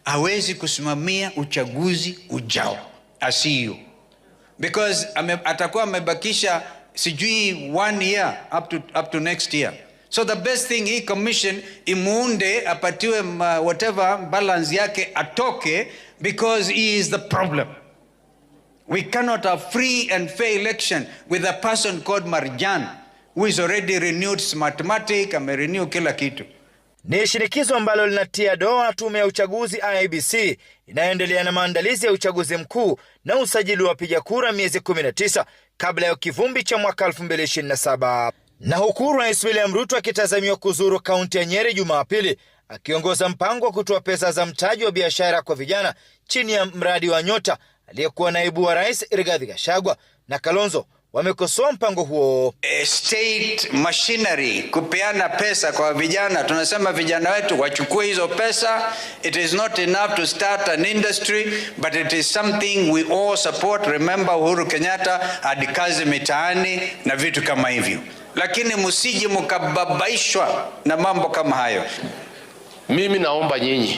hawezi kusimamia uchaguzi ujao asiyo, because atakuwa amebakisha sijui 1 year up to next year. So the best thing, hii commission imuunde, apatiwe whatever balance yake, atoke, because he is the problem. We cannot have free and fair election with a person called Marjan, who is already renewed Smartmatic, amerenew kila kitu. Ni shinikizo ambalo linatia doa tume ya uchaguzi IEBC inayoendelea na maandalizi ya uchaguzi mkuu na usajili wa wapiga kura miezi 19 kabla ya kivumbi cha mwaka 2027. Na huku Rais William Ruto akitazamiwa kuzuru kaunti ya Nyeri Jumapili, akiongoza mpango wa kutoa pesa za mtaji wa biashara kwa vijana chini ya mradi wa Nyota, aliyekuwa naibu wa rais Rigathi Gachagua na Kalonzo wamekosoa mpango huo. State machinery kupeana pesa kwa vijana, tunasema vijana wetu wachukue hizo pesa. It is not enough to start an industry, but it is something we all support. Remember Uhuru Kenyatta had kazi mitaani na vitu kama hivyo, lakini msije mkababaishwa na mambo kama hayo. Mimi naomba nyinyi